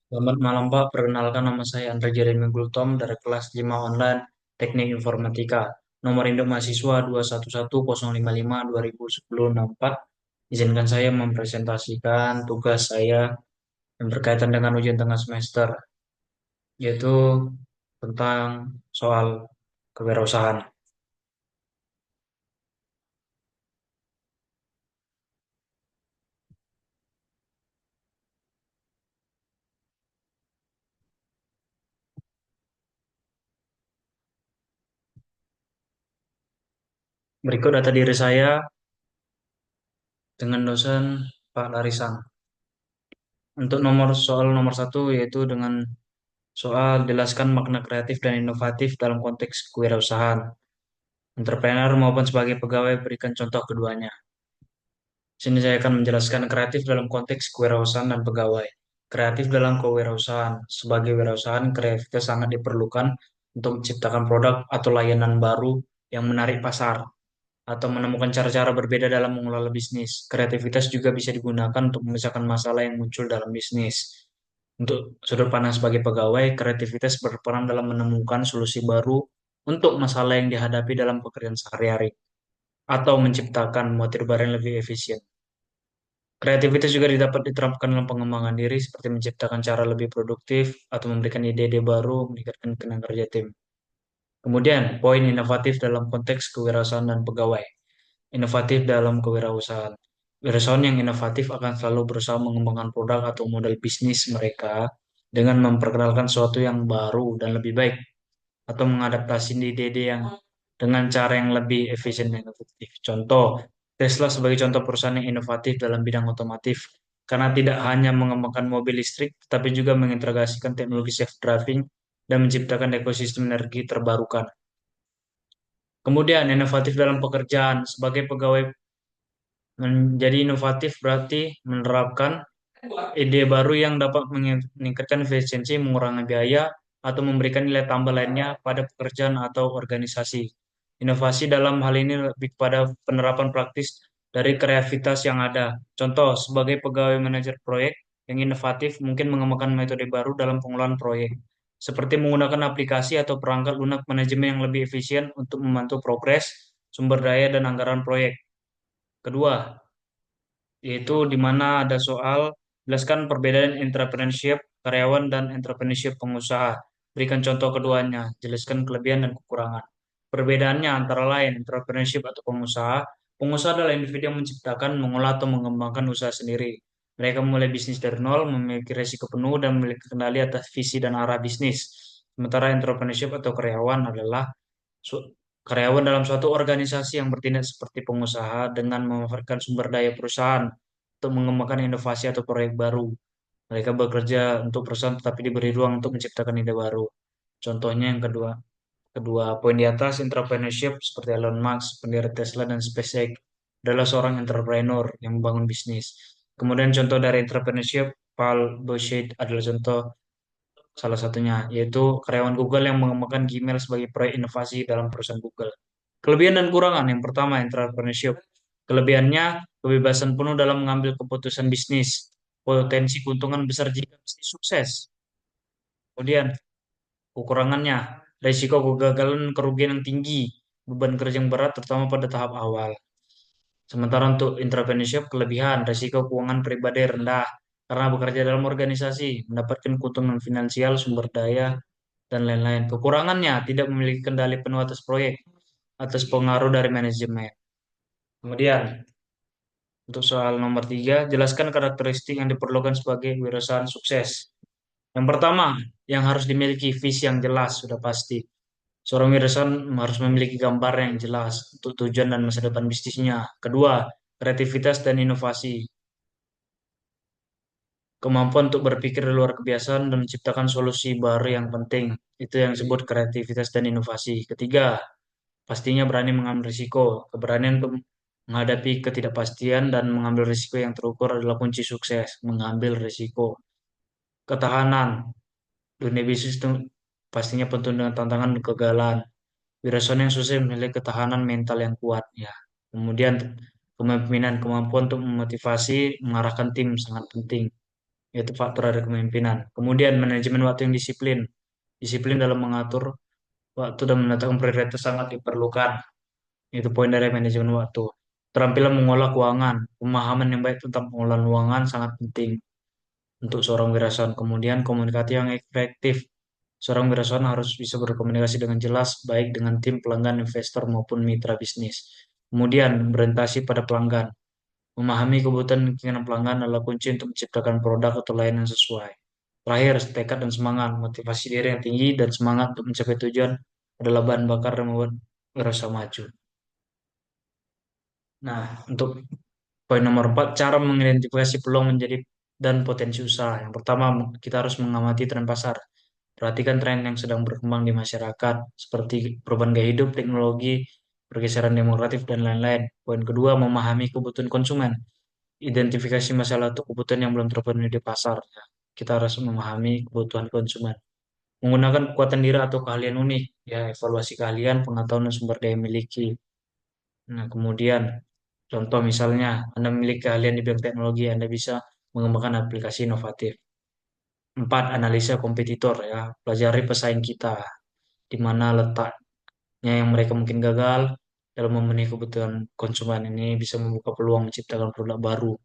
Selamat malam Pak, perkenalkan nama saya Andre Jeremy Gultom dari kelas 5 online Teknik Informatika. Nomor induk mahasiswa 2110555-2010-64. Izinkan saya mempresentasikan tugas saya yang berkaitan dengan ujian tengah semester, yaitu tentang soal kewirausahaan. Berikut data diri saya dengan dosen Pak Larisang. Untuk soal nomor satu yaitu dengan soal jelaskan makna kreatif dan inovatif dalam konteks kewirausahaan. Entrepreneur maupun sebagai pegawai berikan contoh keduanya. Sini saya akan menjelaskan kreatif dalam konteks kewirausahaan dan pegawai. Kreatif dalam kewirausahaan. Sebagai wirausahaan, kreativitas sangat diperlukan untuk menciptakan produk atau layanan baru yang menarik pasar atau menemukan cara-cara berbeda dalam mengelola bisnis. Kreativitas juga bisa digunakan untuk memecahkan masalah yang muncul dalam bisnis. Untuk sudut pandang sebagai pegawai, kreativitas berperan dalam menemukan solusi baru untuk masalah yang dihadapi dalam pekerjaan sehari-hari atau menciptakan motif baru yang lebih efisien. Kreativitas juga dapat diterapkan dalam pengembangan diri seperti menciptakan cara lebih produktif atau memberikan ide-ide baru meningkatkan tenaga kerja tim. Kemudian, poin inovatif dalam konteks kewirausahaan dan pegawai. Inovatif dalam kewirausahaan. Wirausahaan yang inovatif akan selalu berusaha mengembangkan produk atau model bisnis mereka dengan memperkenalkan sesuatu yang baru dan lebih baik atau mengadaptasi ide-ide yang dengan cara yang lebih efisien dan efektif. Contoh, Tesla sebagai contoh perusahaan yang inovatif dalam bidang otomotif karena tidak hanya mengembangkan mobil listrik, tetapi juga mengintegrasikan teknologi self-driving dan menciptakan ekosistem energi terbarukan. Kemudian, inovatif dalam pekerjaan sebagai pegawai menjadi inovatif berarti menerapkan ide baru yang dapat meningkatkan efisiensi, mengurangi biaya, atau memberikan nilai tambah lainnya pada pekerjaan atau organisasi. Inovasi dalam hal ini lebih kepada penerapan praktis dari kreativitas yang ada. Contoh, sebagai pegawai manajer proyek yang inovatif mungkin mengembangkan metode baru dalam pengelolaan proyek, seperti menggunakan aplikasi atau perangkat lunak manajemen yang lebih efisien untuk membantu progres, sumber daya, dan anggaran proyek. Kedua, yaitu di mana ada soal jelaskan perbedaan entrepreneurship karyawan dan entrepreneurship pengusaha. Berikan contoh keduanya, jelaskan kelebihan dan kekurangan. Perbedaannya antara lain entrepreneurship atau pengusaha. Pengusaha adalah individu yang menciptakan, mengolah atau mengembangkan usaha sendiri. Mereka memulai bisnis dari nol, memiliki risiko penuh dan memiliki kendali atas visi dan arah bisnis. Sementara entrepreneurship atau karyawan adalah karyawan dalam suatu organisasi yang bertindak seperti pengusaha dengan memanfaatkan sumber daya perusahaan untuk mengembangkan inovasi atau proyek baru. Mereka bekerja untuk perusahaan tetapi diberi ruang untuk menciptakan ide baru. Contohnya yang kedua, kedua poin di atas entrepreneurship seperti Elon Musk, pendiri Tesla dan SpaceX adalah seorang entrepreneur yang membangun bisnis. Kemudian contoh dari entrepreneurship, Paul Bouchet adalah contoh salah satunya, yaitu karyawan Google yang mengembangkan Gmail sebagai proyek inovasi dalam perusahaan Google. Kelebihan dan kurangan. Yang pertama, entrepreneurship. Kelebihannya, kebebasan penuh dalam mengambil keputusan bisnis. Potensi keuntungan besar jika bisnis sukses. Kemudian, kekurangannya, risiko kegagalan dan kerugian yang tinggi. Beban kerja yang berat, terutama pada tahap awal. Sementara untuk entrepreneurship, kelebihan, risiko keuangan pribadi rendah. Karena bekerja dalam organisasi, mendapatkan keuntungan finansial, sumber daya, dan lain-lain. Kekurangannya, tidak memiliki kendali penuh atas proyek, atas pengaruh dari manajemen. Kemudian, untuk soal nomor tiga, jelaskan karakteristik yang diperlukan sebagai wirausahaan sukses. Yang pertama, yang harus dimiliki visi yang jelas, sudah pasti. Seorang wirausahaan harus memiliki gambar yang jelas untuk tujuan dan masa depan bisnisnya. Kedua, kreativitas dan inovasi. Kemampuan untuk berpikir di luar kebiasaan dan menciptakan solusi baru yang penting. Itu yang disebut kreativitas dan inovasi. Ketiga, pastinya berani mengambil risiko. Keberanian untuk menghadapi ketidakpastian dan mengambil risiko yang terukur adalah kunci sukses. Mengambil risiko. Ketahanan. Dunia bisnis itu pastinya penuh dengan tantangan dan kegagalan. Wirasawan yang sukses memiliki ketahanan mental yang kuat. Ya. Kemudian kepemimpinan, kemampuan untuk memotivasi, mengarahkan tim sangat penting. yaitu faktor dari kepemimpinan. Kemudian manajemen waktu yang disiplin. Disiplin dalam mengatur waktu dan menetapkan prioritas sangat diperlukan. Itu poin dari manajemen waktu. Keterampilan mengolah keuangan. Pemahaman yang baik tentang pengelolaan keuangan sangat penting untuk seorang wirasawan. Kemudian komunikasi yang efektif. Seorang wirasawan harus bisa berkomunikasi dengan jelas, baik dengan tim pelanggan, investor, maupun mitra bisnis. Kemudian berorientasi pada pelanggan. Memahami kebutuhan dan keinginan pelanggan adalah kunci untuk menciptakan produk atau layanan yang sesuai. Terakhir, tekad dan semangat. Motivasi diri yang tinggi dan semangat untuk mencapai tujuan adalah bahan bakar yang membuat wirasawan maju. Nah, untuk poin nomor 4, cara mengidentifikasi peluang menjadi dan potensi usaha. Yang pertama, kita harus mengamati tren pasar. Perhatikan tren yang sedang berkembang di masyarakat, seperti perubahan gaya hidup, teknologi, pergeseran demokratif, dan lain-lain. Poin kedua, memahami kebutuhan konsumen. Identifikasi masalah atau kebutuhan yang belum terpenuhi di pasar. Ya. Kita harus memahami kebutuhan konsumen. Menggunakan kekuatan diri atau keahlian unik, ya evaluasi keahlian, pengetahuan dan sumber daya yang miliki. Nah, kemudian contoh misalnya Anda memiliki keahlian di bidang teknologi, Anda bisa mengembangkan aplikasi inovatif. Empat, analisa kompetitor ya, pelajari pesaing kita, di mana letaknya yang mereka mungkin gagal dalam memenuhi kebutuhan konsumen ini bisa membuka peluang menciptakan produk baru.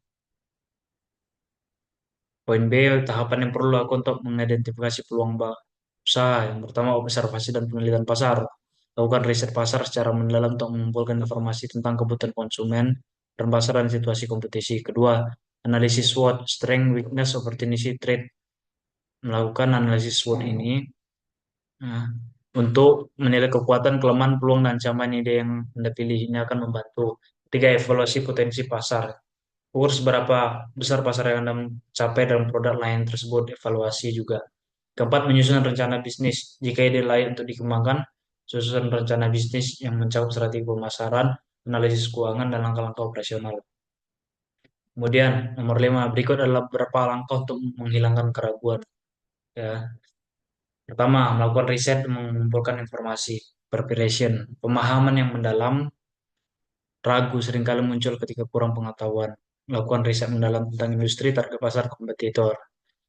Poin B, tahapan yang perlu aku untuk mengidentifikasi peluang usaha. Yang pertama, observasi dan penelitian pasar. Lakukan riset pasar secara mendalam untuk mengumpulkan informasi tentang kebutuhan konsumen dan pasar dan situasi kompetisi. Kedua, analisis SWOT, strength, weakness, opportunity, threat. Melakukan analisis SWOT ini nah, untuk menilai kekuatan, kelemahan, peluang, dan ancaman ide yang Anda pilih. Ini akan membantu. Ketiga, evaluasi potensi pasar. Ukur seberapa besar pasar yang Anda capai dalam produk lain tersebut, evaluasi juga. Keempat, menyusun rencana bisnis. Jika ide lain untuk dikembangkan, susun rencana bisnis yang mencakup strategi pemasaran, analisis keuangan, dan langkah-langkah operasional. Kemudian, nomor 5, berikut adalah beberapa langkah untuk menghilangkan keraguan. Ya. Pertama, melakukan riset dan mengumpulkan informasi. Preparation, pemahaman yang mendalam, ragu seringkali muncul ketika kurang pengetahuan. Melakukan riset mendalam tentang industri, target pasar, kompetitor.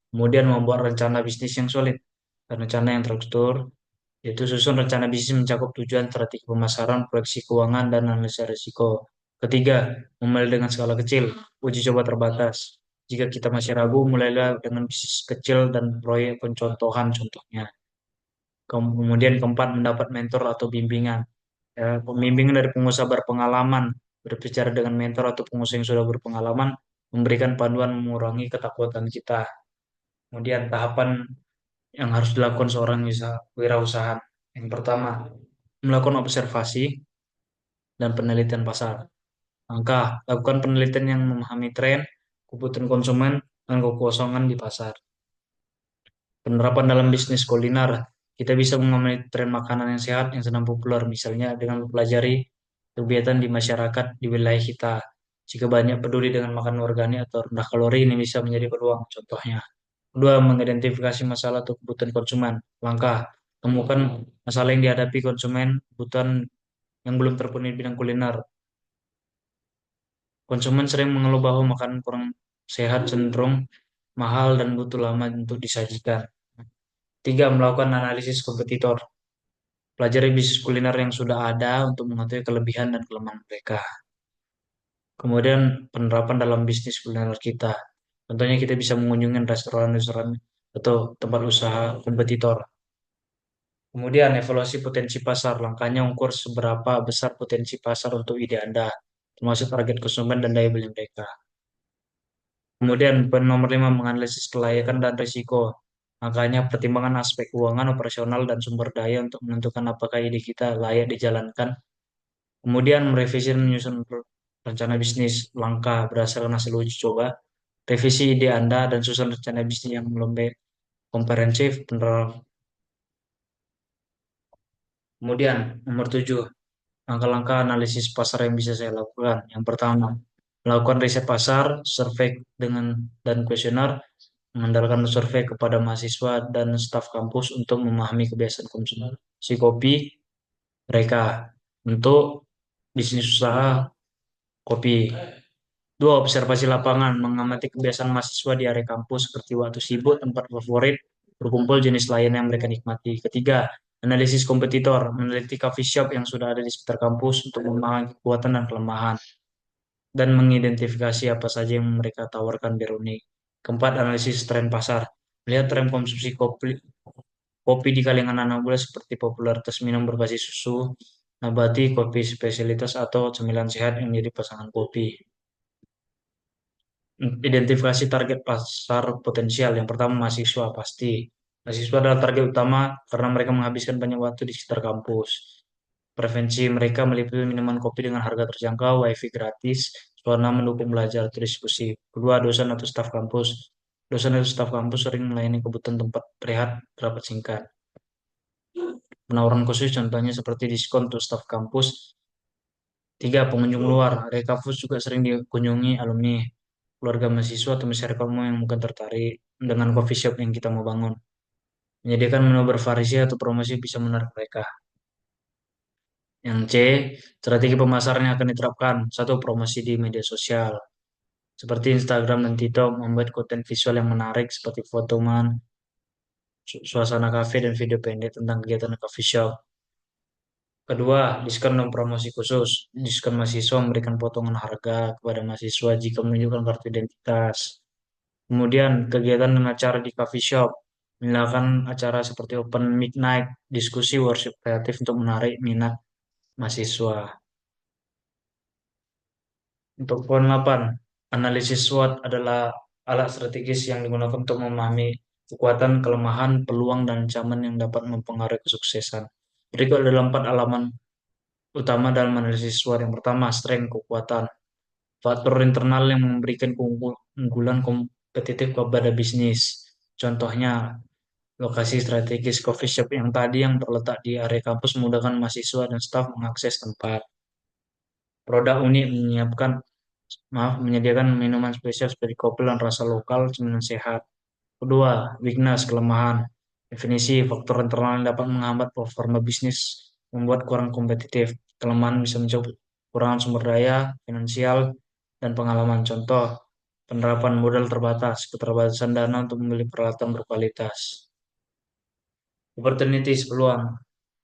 Kemudian membuat rencana bisnis yang solid. Dan rencana yang terstruktur, yaitu susun rencana bisnis mencakup tujuan, strategi pemasaran, proyeksi keuangan, dan analisa risiko. Ketiga, memulai dengan skala kecil, uji coba terbatas. Jika kita masih ragu, mulailah dengan bisnis kecil dan proyek pencontohan contohnya. Kemudian keempat, mendapat mentor atau bimbingan. Ya, pembimbingan dari pengusaha berpengalaman, berbicara dengan mentor atau pengusaha yang sudah berpengalaman, memberikan panduan mengurangi ketakutan kita. Kemudian tahapan yang harus dilakukan seorang wirausaha. Yang pertama, melakukan observasi dan penelitian pasar. Langkah, lakukan penelitian yang memahami tren, kebutuhan konsumen, dan kekosongan di pasar. Penerapan dalam bisnis kuliner, kita bisa mengamati tren makanan yang sehat yang sedang populer, misalnya dengan mempelajari kegiatan di masyarakat di wilayah kita. Jika banyak peduli dengan makanan organik atau rendah kalori, ini bisa menjadi peluang. Contohnya, kedua, mengidentifikasi masalah atau kebutuhan konsumen. Langkah, temukan masalah yang dihadapi konsumen, kebutuhan yang belum terpenuhi di bidang kuliner. Konsumen sering mengeluh bahwa makanan kurang sehat, cenderung mahal, dan butuh lama untuk disajikan. Tiga, melakukan analisis kompetitor. Pelajari bisnis kuliner yang sudah ada untuk mengetahui kelebihan dan kelemahan mereka. Kemudian penerapan dalam bisnis kuliner kita. Contohnya kita bisa mengunjungi restoran-restoran atau tempat usaha kompetitor. Kemudian evaluasi potensi pasar. Langkahnya ukur seberapa besar potensi pasar untuk ide Anda, termasuk target konsumen dan daya beli mereka. Kemudian poin nomor 5, menganalisis kelayakan dan risiko. Makanya pertimbangan aspek keuangan, operasional, dan sumber daya untuk menentukan apakah ide kita layak dijalankan. Kemudian merevisi dan menyusun rencana bisnis langkah berdasarkan hasil uji coba. Revisi ide Anda dan susun rencana bisnis yang lebih komprehensif. Kemudian nomor 7, langkah-langkah analisis pasar yang bisa saya lakukan. Yang pertama, melakukan riset pasar, survei dan kuesioner, mengandalkan survei kepada mahasiswa dan staf kampus untuk memahami kebiasaan konsumsi kopi mereka untuk bisnis usaha kopi. Dua, observasi lapangan, mengamati kebiasaan mahasiswa di area kampus seperti waktu sibuk, tempat favorit, berkumpul jenis lain yang mereka nikmati. Ketiga, analisis kompetitor, meneliti coffee shop yang sudah ada di sekitar kampus untuk memahami kekuatan dan kelemahan, dan mengidentifikasi apa saja yang mereka tawarkan biar unik. Keempat, analisis tren pasar, melihat tren konsumsi kopi di kalangan anak muda seperti popularitas minum berbasis susu, nabati, kopi spesialitas, atau cemilan sehat yang menjadi pasangan kopi. Identifikasi target pasar potensial. Yang pertama, mahasiswa pasti. Mahasiswa adalah target utama karena mereka menghabiskan banyak waktu di sekitar kampus. Preferensi mereka meliputi minuman kopi dengan harga terjangkau, wifi gratis, suasana mendukung belajar atau diskusi. Kedua, dosen atau staf kampus. Dosen atau staf kampus sering melayani kebutuhan tempat rehat rapat singkat. Penawaran khusus contohnya seperti diskon untuk staf kampus. Tiga, pengunjung luar. Area kampus juga sering dikunjungi alumni, keluarga mahasiswa atau masyarakat umum yang mungkin tertarik dengan coffee shop yang kita mau bangun. Menyediakan menu bervariasi atau promosi bisa menarik mereka. Yang C, strategi pemasaran yang akan diterapkan. Satu, promosi di media sosial. Seperti Instagram dan TikTok, membuat konten visual yang menarik seperti foto man, suasana kafe, dan video pendek tentang kegiatan coffee shop. Kedua, diskon dan promosi khusus. Diskon mahasiswa memberikan potongan harga kepada mahasiswa jika menunjukkan kartu identitas. Kemudian, kegiatan dan acara di coffee shop. Melakukan acara seperti open mic night, diskusi workshop kreatif untuk menarik minat mahasiswa. Untuk poin 8, analisis SWOT adalah alat strategis yang digunakan untuk memahami kekuatan, kelemahan, peluang, dan ancaman yang dapat mempengaruhi kesuksesan. Berikut adalah 4 halaman utama dalam analisis SWOT. Yang pertama, strength, kekuatan. Faktor internal yang memberikan keunggulan kompetitif kepada bisnis. Contohnya, lokasi strategis coffee shop yang tadi yang terletak di area kampus memudahkan mahasiswa dan staf mengakses tempat. Produk unik menyediakan minuman spesial seperti kopi dan rasa lokal, cemilan sehat. Kedua, weakness, kelemahan. Definisi faktor internal yang dapat menghambat performa bisnis, membuat kurang kompetitif. Kelemahan bisa mencakup kekurangan sumber daya, finansial, dan pengalaman. Contoh, penerapan modal terbatas, keterbatasan dana untuk membeli peralatan berkualitas. Opportunities, peluang,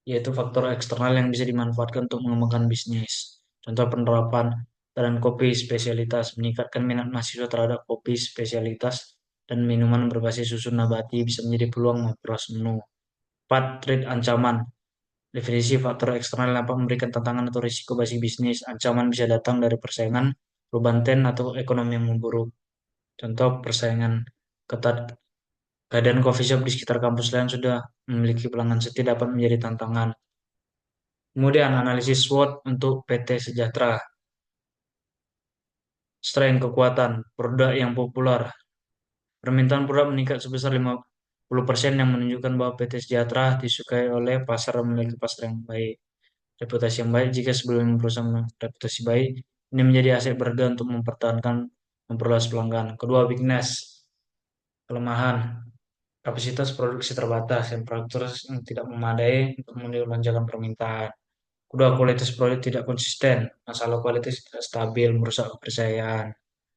yaitu faktor eksternal yang bisa dimanfaatkan untuk mengembangkan bisnis. Contoh penerapan tren kopi spesialitas, meningkatkan minat mahasiswa terhadap kopi spesialitas dan minuman berbasis susu nabati bisa menjadi peluang memperluas menu. 4. Trade ancaman. Definisi faktor eksternal yang dapat memberikan tantangan atau risiko bagi bisnis. Ancaman bisa datang dari persaingan, perubahan tren, atau ekonomi yang memburuk. Contoh persaingan ketat. Keadaan coffee shop di sekitar kampus lain sudah memiliki pelanggan setia dapat menjadi tantangan. Kemudian analisis SWOT untuk PT Sejahtera. Strength, kekuatan, produk yang populer. Permintaan produk meningkat sebesar 50% yang menunjukkan bahwa PT Sejahtera disukai oleh pasar dan memiliki pasar yang baik. Reputasi yang baik jika sebelum perusahaan reputasi baik, ini menjadi aset berharga untuk memperluas pelanggan. Kedua, weakness, kelemahan. Kapasitas produksi terbatas, infrastruktur yang tidak memadai untuk melonjakkan permintaan. Kedua, kualitas produk tidak konsisten, masalah kualitas tidak stabil, merusak kepercayaan.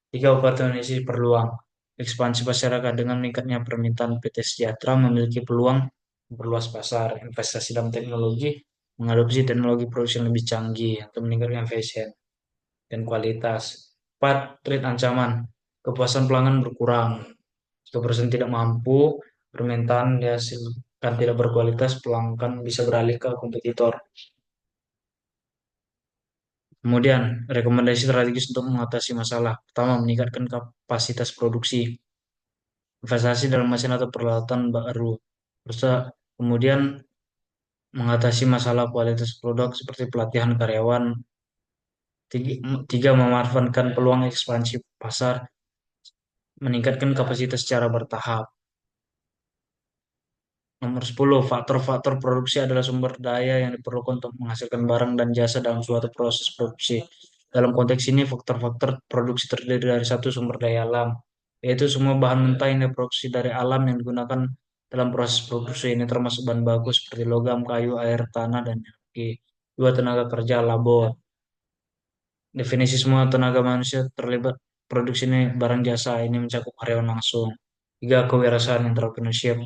Tiga, opportunity peluang. Ekspansi masyarakat dengan meningkatnya permintaan PT Sejahtera memiliki peluang memperluas pasar, investasi dalam teknologi, mengadopsi teknologi produksi yang lebih canggih untuk meningkatkan fashion dan kualitas. Empat, trade ancaman. Kepuasan pelanggan berkurang. Jika perusahaan tidak mampu, permintaan dihasilkan tidak berkualitas, pelanggan bisa beralih ke kompetitor. Kemudian, rekomendasi strategis untuk mengatasi masalah. Pertama, meningkatkan kapasitas produksi. Investasi dalam mesin atau peralatan baru. Kemudian, mengatasi masalah kualitas produk seperti pelatihan karyawan. Tiga, memanfaatkan peluang ekspansi pasar. Meningkatkan kapasitas secara bertahap. Nomor 10, faktor-faktor produksi adalah sumber daya yang diperlukan untuk menghasilkan barang dan jasa dalam suatu proses produksi. Dalam konteks ini, faktor-faktor produksi terdiri dari satu sumber daya alam, yaitu semua bahan mentah yang diproduksi dari alam yang digunakan dalam proses produksi ini termasuk bahan baku seperti logam, kayu, air, tanah, dan energi. Dua, tenaga kerja labor. Definisi semua tenaga manusia terlibat produksi ini barang jasa ini mencakup karyawan langsung. Tiga, kewirausahaan entrepreneurship,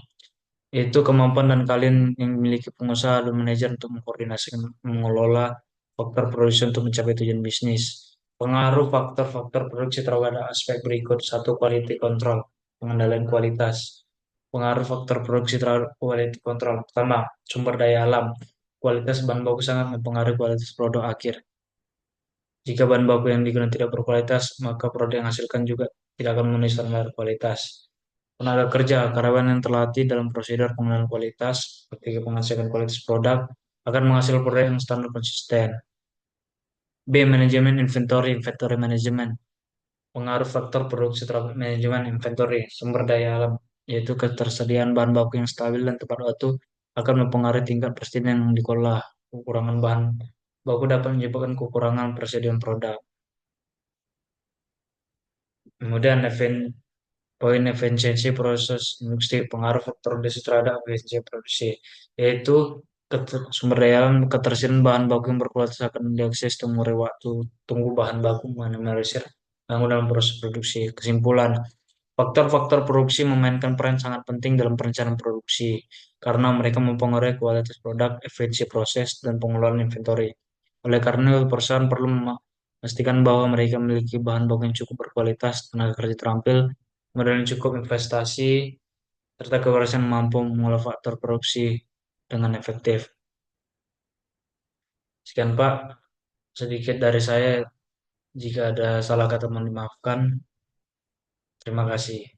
yaitu kemampuan dan kalian yang memiliki pengusaha dan manajer untuk mengkoordinasikan, mengelola faktor produksi untuk mencapai tujuan bisnis. Pengaruh faktor-faktor produksi terhadap aspek berikut. Satu, quality control, pengendalian kualitas. Pengaruh faktor produksi terhadap quality control. Pertama, sumber daya alam. Kualitas bahan baku sangat mempengaruhi kualitas produk akhir. Jika bahan baku yang digunakan tidak berkualitas, maka produk yang hasilkan juga tidak akan memenuhi standar kualitas. Tenaga kerja, karyawan yang terlatih dalam prosedur pengenalan kualitas, ketika penghasilkan kualitas produk, akan menghasilkan produk yang standar konsisten. B. Manajemen inventory, inventory management. Pengaruh faktor produksi terhadap manajemen inventory, sumber daya alam, yaitu ketersediaan bahan baku yang stabil dan tepat waktu akan mempengaruhi tingkat persediaan yang dikelola. Kekurangan bahan baku dapat menyebabkan kekurangan persediaan produk. Kemudian poin efisiensi proses industri, pengaruh faktor industri terhadap efisiensi produksi, yaitu sumber daya alam, ketersediaan bahan baku yang berkualitas akan diakses temui waktu tunggu bahan baku meminimalisir gangguan dalam proses produksi. Kesimpulan, faktor-faktor produksi memainkan peran sangat penting dalam perencanaan produksi karena mereka mempengaruhi kualitas produk, efisiensi proses, dan pengelolaan inventory. Oleh karena itu, perusahaan perlu memastikan bahwa mereka memiliki bahan baku yang cukup berkualitas, tenaga kerja terampil, modal yang cukup, investasi, serta keberhasilan mampu mengolah faktor produksi dengan efektif. Sekian Pak, sedikit dari saya. Jika ada salah kata mohon dimaafkan. Terima kasih.